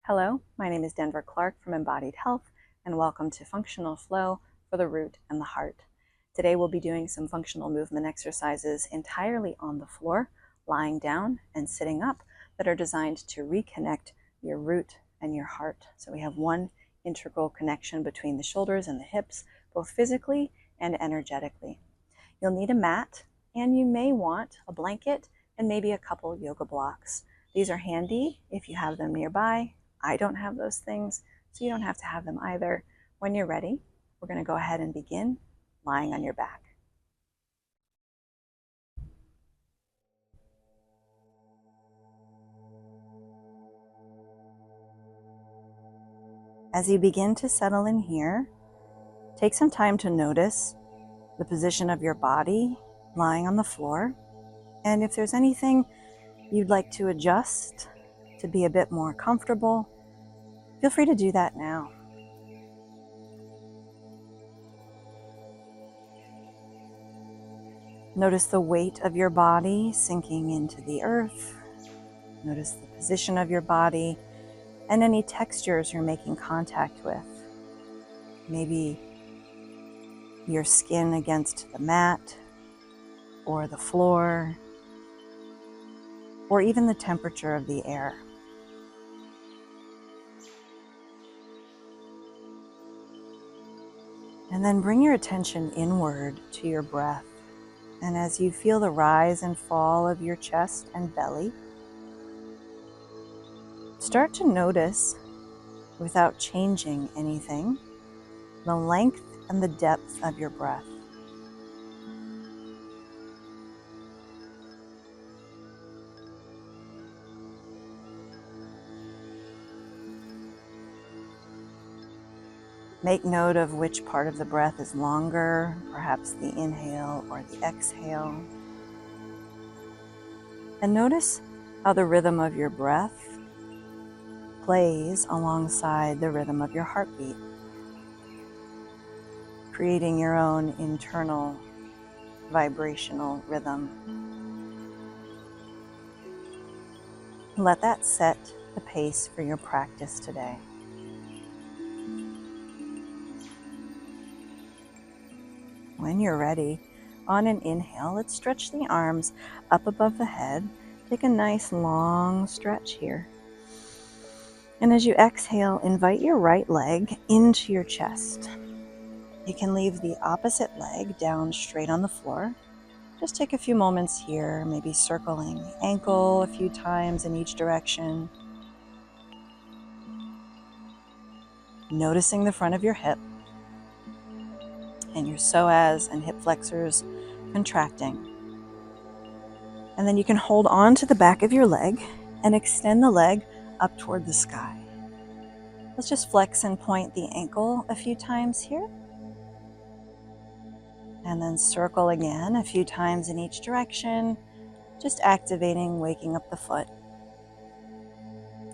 Hello, my name is Denver Clark from Embodied Health, and welcome to Functional Flow for the Root and the Heart. Today we'll be doing some functional movement exercises entirely on the floor, lying down and sitting up, that are designed to reconnect your root and your heart. So we have one integral connection between the shoulders and the hips, both physically and energetically. You'll need a mat, and you may want a blanket and maybe a couple yoga blocks. These are handy if you have them nearby. I don't have those things, so you don't have to have them either. When you're ready, we're going to go ahead and begin lying on your back. As you begin to settle in here, take some time to notice the position of your body lying on the floor, and if there's anything you'd like to adjust to be a bit more comfortable, feel free to do that now. Notice the weight of your body sinking into the earth. Notice the position of your body and any textures you're making contact with. Maybe your skin against the mat or the floor, or even the temperature of the air. And then bring your attention inward to your breath. And as you feel the rise and fall of your chest and belly, start to notice, without changing anything, the length and the depth of your breath. Make note of which part of the breath is longer, perhaps the inhale or the exhale. And notice how the rhythm of your breath plays alongside the rhythm of your heartbeat, creating your own internal vibrational rhythm. Let that set the pace for your practice today. When you're ready, on an inhale, let's stretch the arms up above the head. Take a nice long stretch here. And as you exhale, invite your right leg into your chest. You can leave the opposite leg down straight on the floor. Just take a few moments here, maybe circling the ankle a few times in each direction. Noticing the front of your hip and your psoas and hip flexors contracting. And then you can hold on to the back of your leg and extend the leg up toward the sky. Let's just flex and point the ankle a few times here. And then circle again a few times in each direction, just activating, waking up the foot.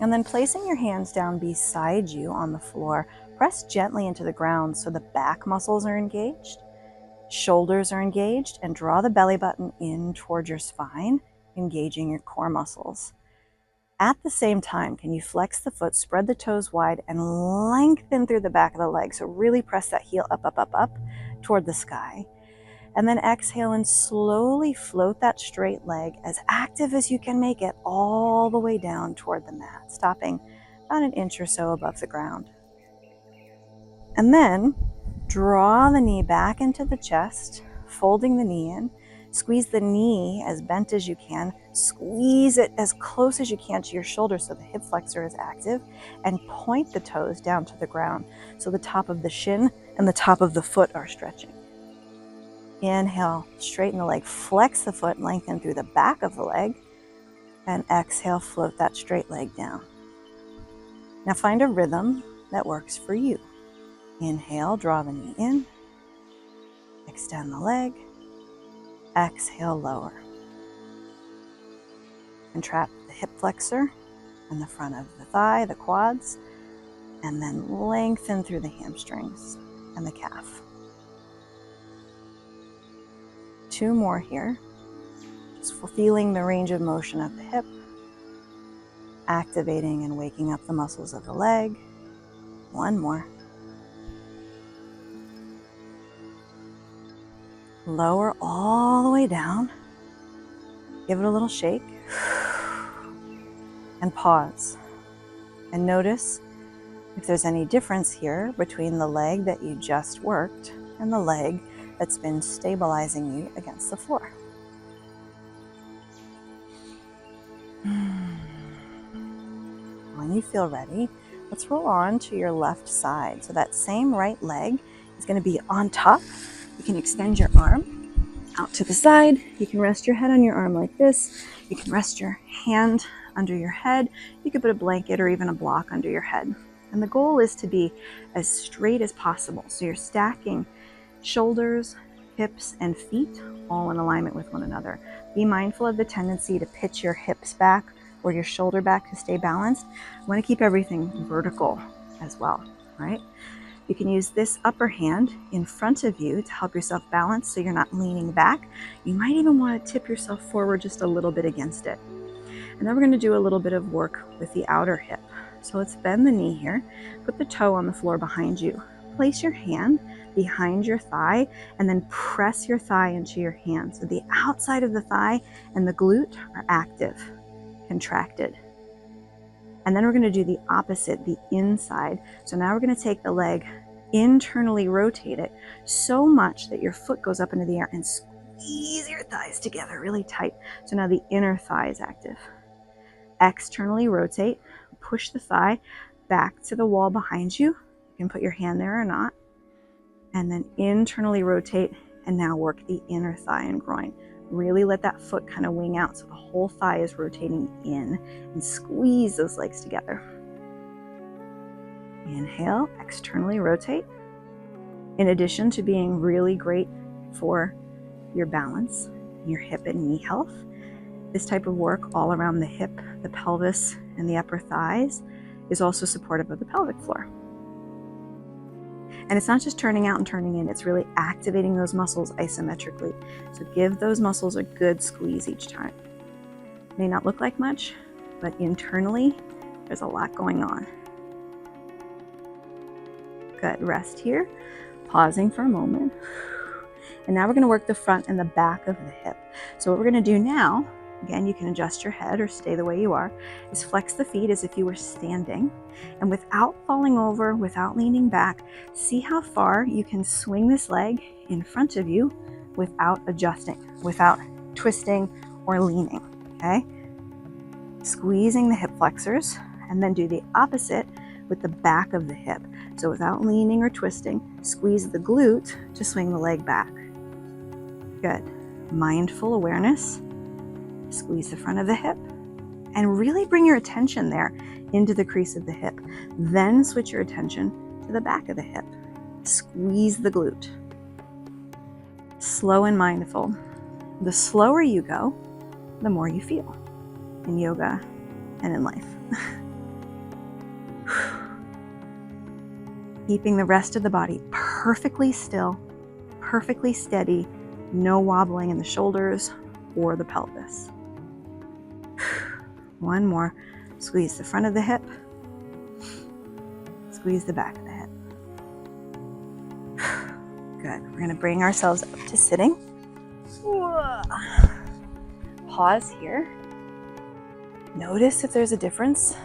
And then placing your hands down beside you on the floor, press gently into the ground so the back muscles are engaged, shoulders are engaged, and draw the belly button in toward your spine, engaging your core muscles. At the same time, can you flex the foot, spread the toes wide, and lengthen through the back of the leg? So really press that heel up, up, up, up toward the sky. And then exhale and slowly float that straight leg as active as you can make it all the way down toward the mat, stopping about an inch or so above the ground. And then draw the knee back into the chest, folding the knee in. Squeeze the knee as bent as you can. Squeeze it as close as you can to your shoulder so the hip flexor is active, and point the toes down to the ground so the top of the shin and the top of the foot are stretching. Inhale, straighten the leg, flex the foot, lengthen through the back of the leg, and exhale, float that straight leg down. Now find a rhythm that works for you. Inhale, draw the knee in, extend the leg, exhale, lower. Contract the hip flexor and the front of the thigh, the quads, and then lengthen through the hamstrings and the calf. 2 more here. Just feeling the range of motion of the hip. activating and waking up the muscles of the leg. One more. Lower all the way down. Give it a little shake. And pause. And notice if there's any difference here between the leg that you just worked and the leg that's been stabilizing you against the floor. When you feel ready, let's roll on to your left side. So that same right leg is going to be on top. You can extend your arm out to the side. You can rest your head on your arm like this. You can rest your hand under your head. You could put a blanket or even a block under your head. And the goal is to be as straight as possible. So you're stacking shoulders, hips, and feet all in alignment with one another. Be mindful of the tendency to pitch your hips back or your shoulder back to stay balanced. You want to keep everything vertical as well, right? You can use this upper hand in front of you to help yourself balance so you're not leaning back. You might even want to tip yourself forward just a little bit against it. And then we're going to do a little bit of work with the outer hip. So let's bend the knee here. Put the toe on the floor behind you. Place your hand behind your thigh and then press your thigh into your hand. So the outside of the thigh and the glute are active, contracted. And then we're going to do the opposite, the inside. So now we're going to take the leg, internally rotate it so much that your foot goes up into the air and squeeze your thighs together really tight. So now the inner thigh is active. Externally rotate, push the thigh back to the wall behind you. You can put your hand there or not. And then internally rotate and now work the inner thigh and groin. Really let that foot kind of wing out so the whole thigh is rotating in, and squeeze those legs together. Inhale, externally rotate. In addition to being really great for your balance, your hip and knee health, this type of work all around the hip, the pelvis, and the upper thighs is also supportive of the pelvic floor. And it's not just turning out and turning in, it's really activating those muscles isometrically. So give those muscles a good squeeze each time. It may not look like much, but internally, there's a lot going on. Good, rest here, pausing for a moment. And now we're gonna work the front and the back of the hip. So what we're gonna do now, again, you can adjust your head or stay the way you are, is flex the feet as if you were standing. And without falling over, without leaning back, see how far you can swing this leg in front of you without adjusting, without twisting or leaning, okay? Squeezing the hip flexors, and then do the opposite with the back of the hip. So without leaning or twisting, squeeze the glute to swing the leg back. Good. Mindful awareness. Squeeze the front of the hip and really bring your attention there into the crease of the hip. Then switch your attention to the back of the hip. Squeeze the glute. Slow and mindful. The slower you go, the more you feel in yoga and in life. Keeping the rest of the body perfectly still, perfectly steady, no wobbling in the shoulders or the pelvis. One more. Squeeze the front of the hip. Squeeze the back of the hip. Good. We're going to bring ourselves up to sitting. Pause here. Notice if there's a difference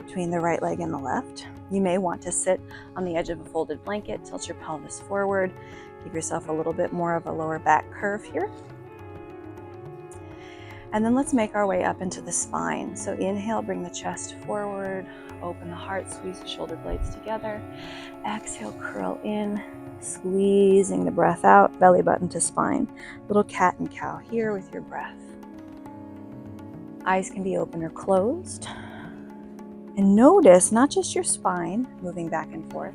between the right leg and the left. You may want to sit on the edge of a folded blanket, tilt your pelvis forward, give yourself a little bit more of a lower back curve here. And then let's make our way up into the spine. So inhale, bring the chest forward, open the heart, squeeze the shoulder blades together. Exhale, curl in, squeezing the breath out, belly button to spine. Little cat and cow here with your breath. Eyes can be open or closed. And notice not just your spine moving back and forth,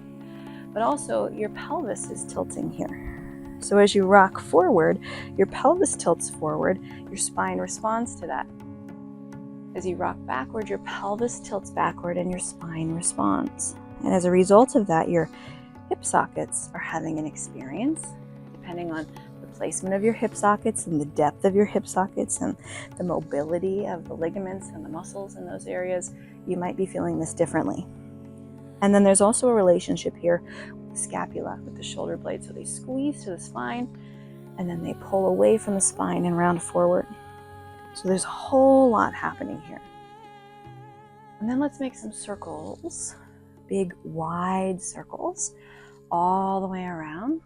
but also your pelvis is tilting here. So as you rock forward, your pelvis tilts forward, your spine responds to that. As you rock backward, your pelvis tilts backward and your spine responds. And as a result of that, your hip sockets are having an experience, depending on the placement of your hip sockets and the depth of your hip sockets and the mobility of the ligaments and the muscles in those areas, you might be feeling this differently. And then there's also a relationship here with the scapula, with the shoulder blade. So they squeeze to the spine and then they pull away from the spine and round forward. So there's a whole lot happening here. And then let's make some circles, big wide circles all the way around.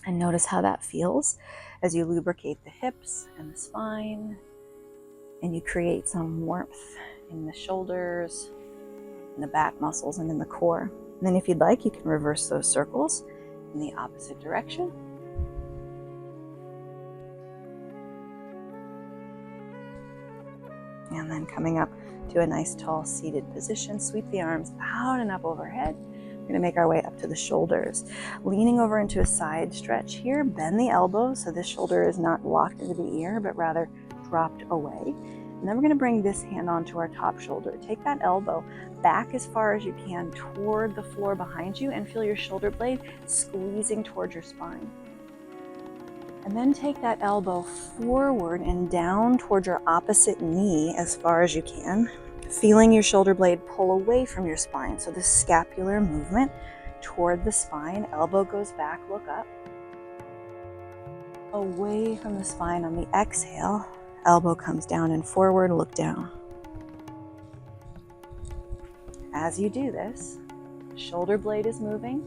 And notice how that feels as you lubricate the hips and the spine and you create some warmth in the shoulders, in the back muscles, and in the core. And then if you'd like, you can reverse those circles in the opposite direction. And then coming up to a nice tall seated position, sweep the arms out and up overhead. We're going to make our way up to the shoulders. Leaning over into a side stretch here, bend the elbows so this shoulder is not locked into the ear, but rather dropped away. And then we're going to bring this hand onto our top shoulder. Take that elbow back as far as you can toward the floor behind you and feel your shoulder blade squeezing towards your spine. And then take that elbow forward and down towards your opposite knee as far as you can, feeling your shoulder blade pull away from your spine. So this scapular movement toward the spine, elbow goes back, look up. Away from the spine on the exhale, elbow comes down and forward, look down. As you do this, shoulder blade is moving,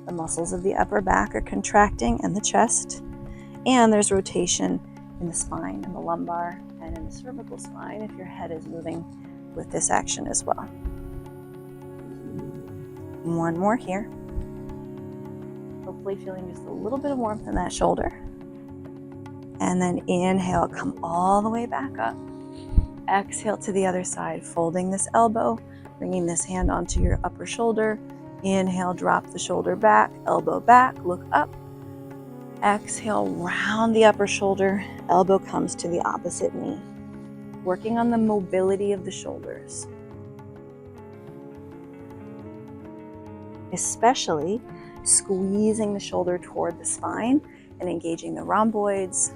the muscles of the upper back are contracting and the chest, and there's rotation in the spine, in the lumbar, and in the cervical spine if your head is moving with this action as well. One more here. Hopefully feeling just a little bit of warmth in that shoulder. And then inhale, come all the way back up. Exhale to the other side, folding this elbow, bringing this hand onto your upper shoulder. Inhale, drop the shoulder back, elbow back, look up. Exhale, round the upper shoulder, elbow comes to the opposite knee. Working on the mobility of the shoulders. Especially squeezing the shoulder toward the spine and engaging the rhomboids,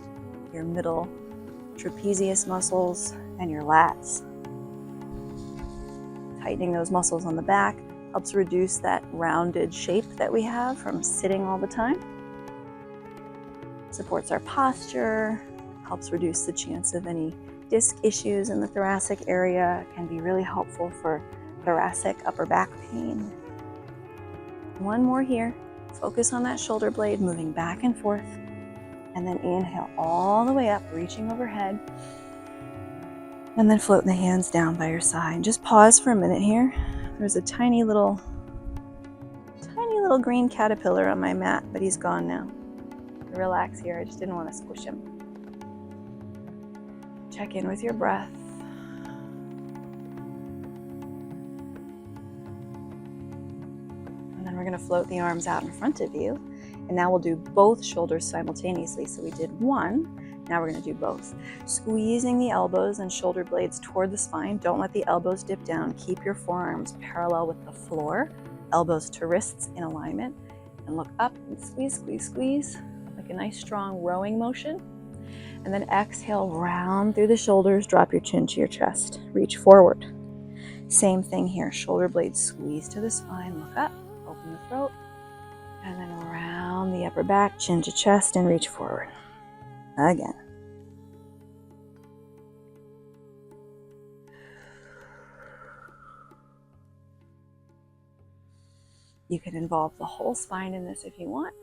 your middle trapezius muscles, and your lats. Tightening those muscles on the back helps reduce that rounded shape that we have from sitting all the time. Supports our posture, helps reduce the chance of any disc issues in the thoracic area. Can be really helpful for thoracic upper back pain. One more here. Focus on that shoulder blade moving back and forth. And then inhale all the way up, reaching overhead. And then float the hands down by your side. Just pause for a minute here. There's a tiny little green caterpillar on my mat, but he's gone now. Relax here, I just didn't want to squish him. Check in with your breath. And then we're going to float the arms out in front of you. And now we'll do both shoulders simultaneously. So we did one, now we're going to do both. Squeezing the elbows and shoulder blades toward the spine. Don't let the elbows dip down. Keep your forearms parallel with the floor. Elbows to wrists in alignment. And look up and squeeze, squeeze, squeeze. Like a nice strong rowing motion. And then exhale, round through the shoulders, drop your chin to your chest, reach forward. Same thing here, shoulder blades squeeze to the spine, look up, open the throat, and then around the upper back, chin to chest, and reach forward. Again. You can involve the whole spine in this if you want.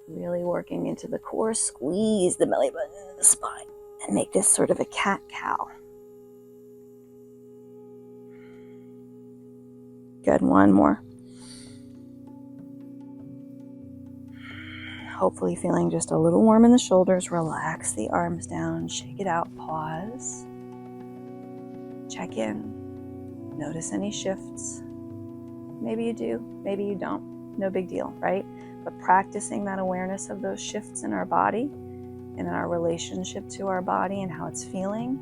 Really working into the core, squeeze the belly button into the spine and make this sort of a cat-cow. Good, one more. Hopefully feeling just a little warm in the shoulders. Relax the arms down, shake it out, pause. Check in. Notice any shifts. Maybe you do, maybe you don't. No big deal, right? But practicing that awareness of those shifts in our body and in our relationship to our body and how it's feeling,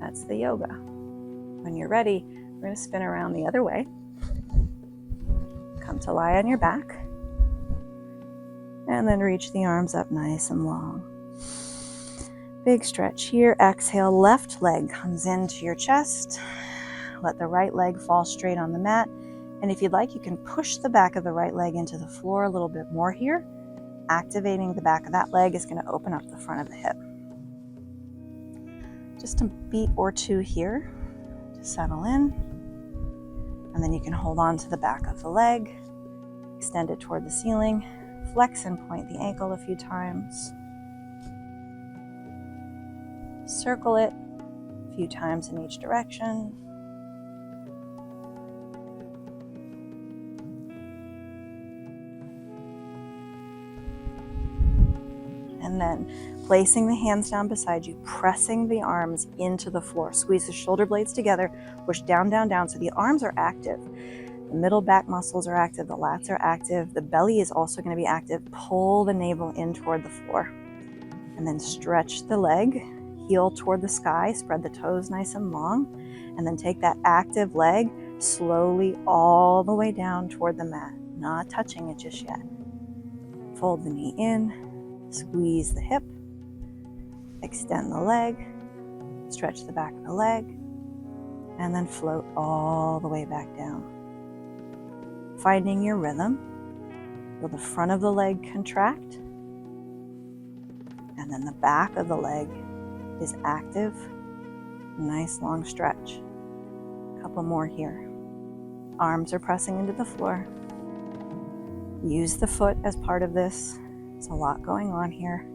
that's the yoga. When you're ready, we're going to spin around the other way. Come to lie on your back. And then reach the arms up nice and long. Big stretch here. Exhale, left leg comes into your chest. Let the right leg fall straight on the mat. And if you'd like, you can push the back of the right leg into the floor a little bit more here. Activating the back of that leg is going to open up the front of the hip. Just a beat or two here to settle in. And then you can hold on to the back of the leg. Extend it toward the ceiling. Flex and point the ankle a few times. Circle it a few times in each direction. And then placing the hands down beside you, pressing the arms into the floor. Squeeze the shoulder blades together, push down, down, down. So the arms are active. The middle back muscles are active, the lats are active. The belly is also going to be active. Pull the navel in toward the floor. And then stretch the leg, heel toward the sky, spread the toes nice and long. And then take that active leg slowly all the way down toward the mat, not touching it just yet. Fold the knee in. Squeeze the hip, extend the leg, stretch the back of the leg, and then float all the way back down. Finding your rhythm. Will the front of the leg contract? And then the back of the leg is active. Nice long stretch. A couple more here. Arms are pressing into the floor. Use the foot as part of this. There's a lot going on here.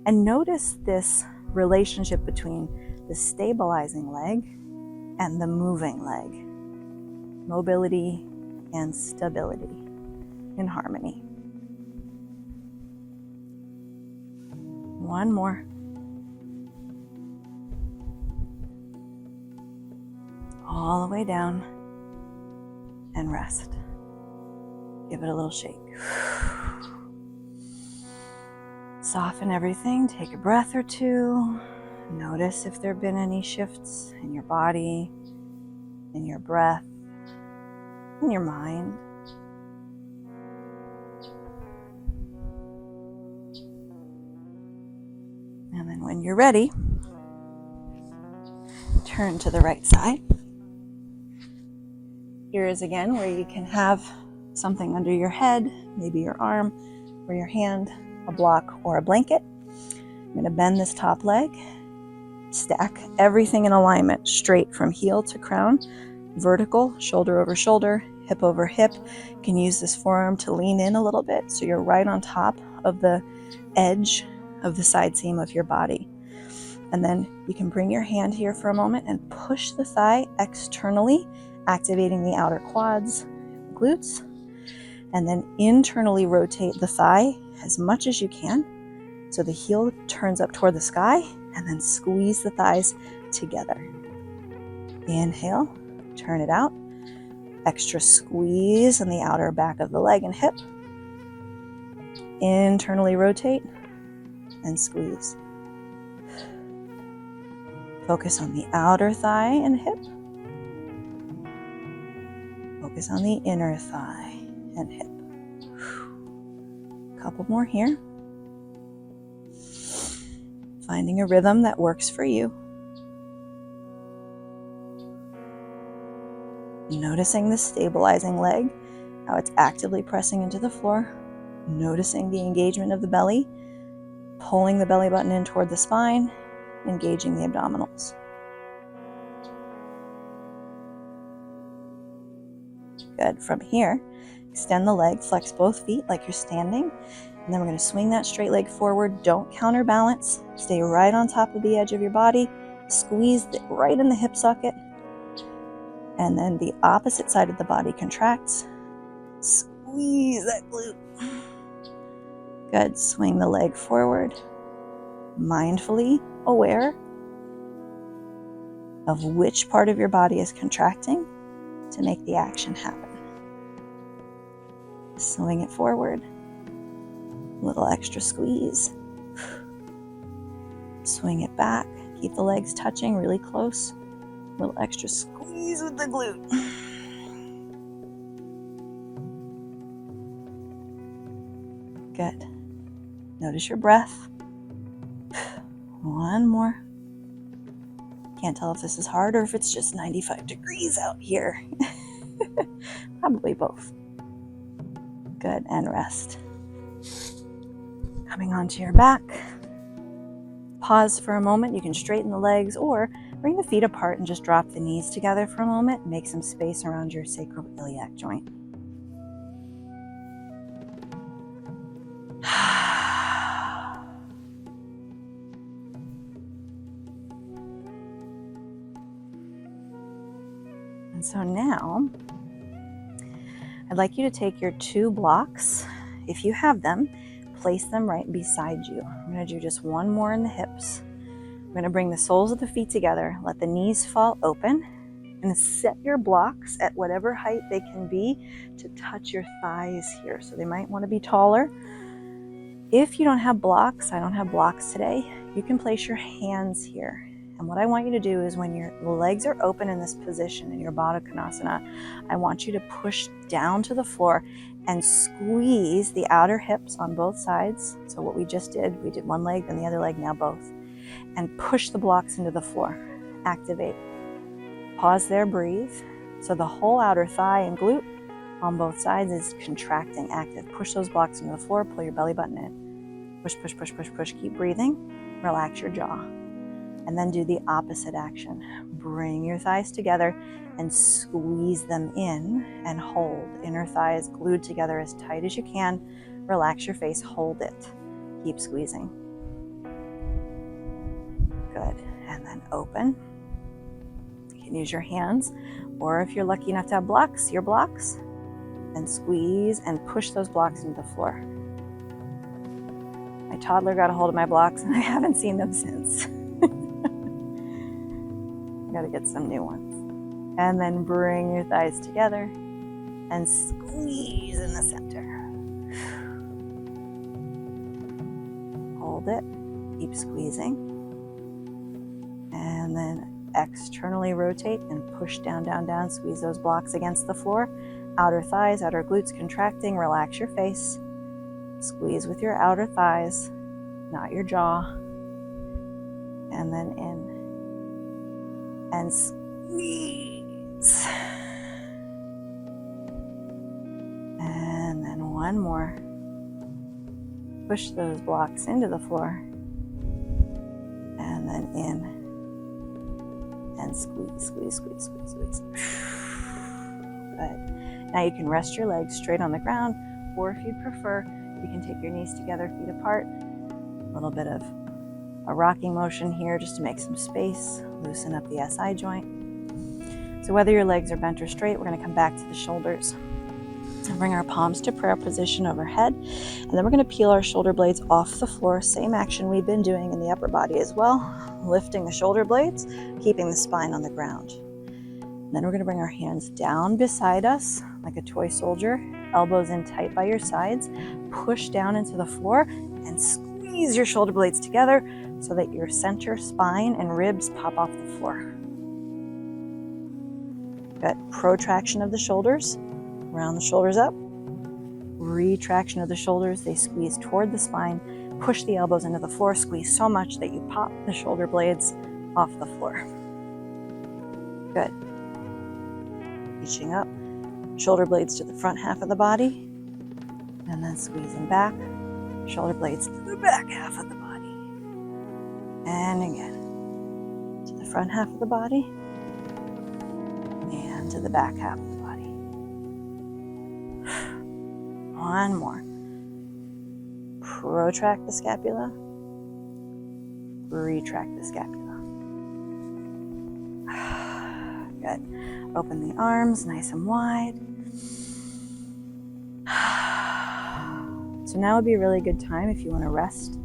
And notice this relationship between the stabilizing leg and the moving leg. Mobility and stability in harmony. One more. All the way down and rest. Give it a little shake. Soften everything, take a breath or two. Notice if there have been any shifts in your body, in your breath, in your mind. And then when you're ready, turn to the right side. Here is again where you can have something under your head, maybe your arm or your hand, a block or a blanket. I'm going to bend this top leg, stack everything in alignment, straight from heel to crown, vertical, shoulder over shoulder, hip over hip. You can use this forearm to lean in a little bit so you're right on top of the edge of the side seam of your body. And then you can bring your hand here for a moment and push the thigh externally, activating the outer quads, glutes, and then internally rotate the thigh as much as you can so the heel turns up toward the sky, and then squeeze the thighs together. Inhale, turn it out. Extra squeeze on the outer back of the leg and hip. Internally rotate and squeeze. Focus on the outer thigh and hip. Focus on the inner thigh and hip. Couple more here. Finding a rhythm that works for you. Noticing the stabilizing leg, how it's actively pressing into the floor. Noticing the engagement of the belly, pulling the belly button in toward the spine, engaging the abdominals. Good. From here, extend the leg, flex both feet like you're standing, and then we're going to swing that straight leg forward. Don't counterbalance. Stay right on top of the edge of your body. Squeeze right in the hip socket. And then the opposite side of the body contracts. Squeeze that glute. Good. Swing the leg forward. Mindfully aware of which part of your body is contracting to make the action happen. Swing it forward. A little extra squeeze. Swing it back. Keep the legs touching really close. A little extra squeeze with the glute. Good. Notice your breath. One more. Can't tell if this is hard or if it's just 95 degrees out here. Probably both. Good, and rest. Coming onto your back. Pause for a moment. You can straighten the legs or bring the feet apart and just drop the knees together for a moment. Make some space around your sacroiliac joint. And so now, I'd like you to take your 2 blocks, if you have them, place them right beside you. I'm going to do just one more in the hips. I'm going to bring the soles of the feet together, let the knees fall open, and set your blocks at whatever height they can be to touch your thighs here. So they might want to be taller. If you don't have blocks, I don't have blocks today, you can place your hands here. And what I want you to do is when your legs are open in this position in your Baddha Konasana, I want you to push down to the floor and squeeze the outer hips on both sides. So what we just did, we did one leg, then the other leg, now both. And push the blocks into the floor. Activate. Pause there, breathe. So the whole outer thigh and glute on both sides is contracting, active. Push those blocks into the floor, pull your belly button in. Push, push, push, push, push. Keep breathing. Relax your jaw. And then do the opposite action. Bring your thighs together and squeeze them in and hold. Inner thighs glued together as tight as you can. Relax your face, hold it. Keep squeezing. Good. And then open. You can use your hands, or if you're lucky enough to have blocks, your blocks, and squeeze and push those blocks into the floor. My toddler got a hold of my blocks and I haven't seen them since. Gotta get some new ones. And then bring your thighs together and squeeze in the center. Hold it. Keep squeezing. And then externally rotate and push down, down, down. Squeeze those blocks against the floor. Outer thighs, outer glutes contracting. Relax your face. Squeeze with your outer thighs, not your jaw. And then in. And squeeze. And then one more. Push those blocks into the floor. And then in. And squeeze, squeeze, squeeze, squeeze, squeeze. Good. Now you can rest your legs straight on the ground, or if you'd prefer, you can take your knees together, feet apart. A little bit of a rocking motion here just to make some space. Loosen up the SI joint. So whether your legs are bent or straight, we're going to come back to the shoulders. And bring our palms to prayer position overhead. And then we're going to peel our shoulder blades off the floor. Same action we've been doing in the upper body as well. Lifting the shoulder blades, keeping the spine on the ground. And then we're going to bring our hands down beside us like a toy soldier. Elbows in tight by your sides. Push down into the floor and squeeze your shoulder blades together so that your center, spine, and ribs pop off the floor. Good. Protraction of the shoulders. Round the shoulders up. Retraction of the shoulders. They squeeze toward the spine. Push the elbows into the floor. Squeeze so much that you pop the shoulder blades off the floor. Good. Reaching up. Shoulder blades to the front half of the body. And then squeezing back. Shoulder blades to the back half of the body. And again. To the front half of the body. And to the back half of the body. One more. Protract the scapula. Retract the scapula. Good. Open the arms nice and wide. So now would be a really good time if you want to rest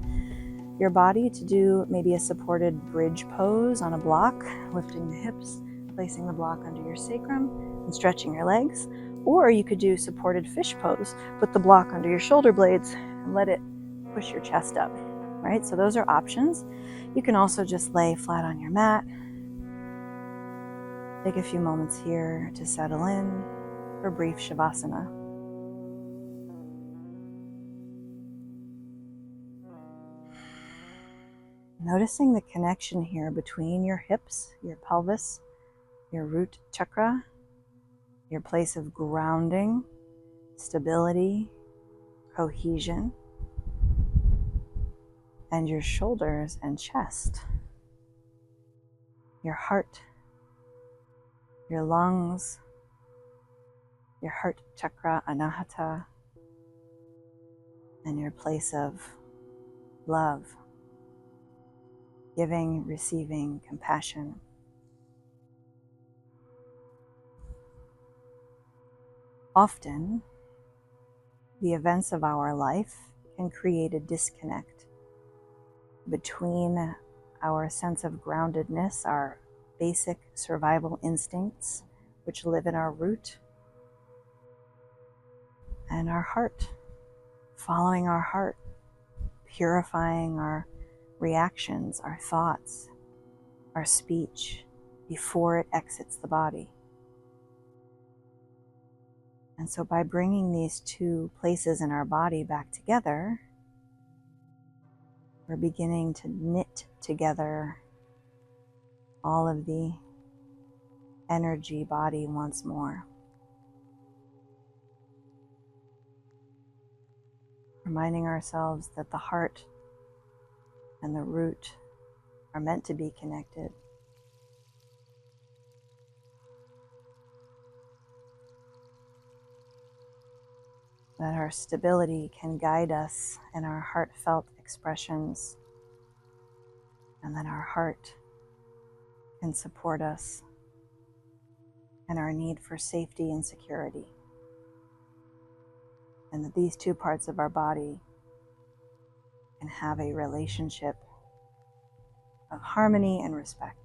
your body to do maybe a supported bridge pose on a block, lifting the hips, placing the block under your sacrum, and stretching your legs. Or you could do supported fish pose, put the block under your shoulder blades, and let it push your chest up, right? So those are options. You can also just lay flat on your mat. Take a few moments here to settle in for brief Shavasana. Noticing the connection here between your hips, your pelvis, your root chakra, your place of grounding, stability, cohesion, and your shoulders and chest, your heart, your lungs, your heart chakra, Anahata, and your place of love, giving, receiving, compassion. Often, the events of our life can create a disconnect between our sense of groundedness, our basic survival instincts, which live in our root, and our heart, following our heart, purifying our reactions, our thoughts, our speech before it exits the body. And so by bringing these two places in our body back together, we're beginning to knit together all of the energy body once more. Reminding ourselves that the heart and the root are meant to be connected. That our stability can guide us in our heartfelt expressions, and that our heart can support us in our need for safety and security. And that these two parts of our body can have a relationship of harmony and respect.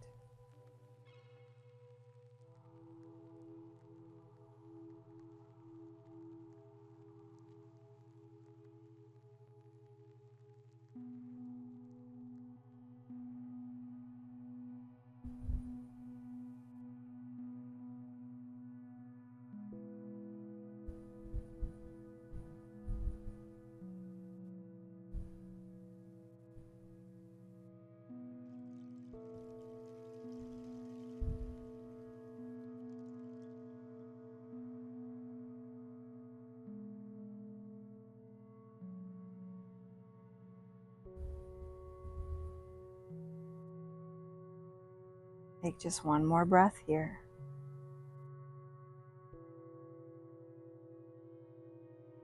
Take just one more breath here.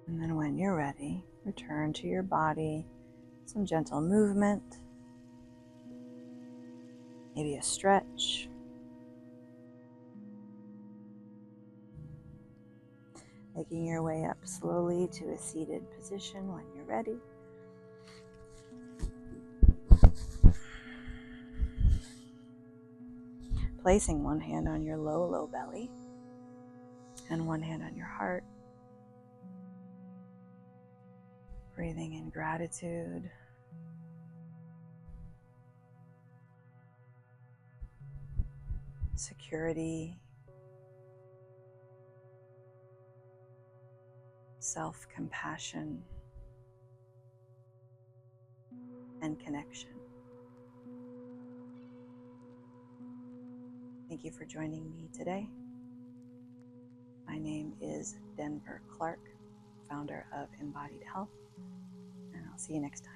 And then when you're ready, return to your body, some gentle movement, maybe a stretch. Making your way up slowly to a seated position when you're ready. Placing one hand on your low belly and one hand on your heart. Breathing in gratitude. Security. Self-compassion. And connection. Thank you for joining me today. My name is Denver Clark, founder of Embodied Health, and I'll see you next time.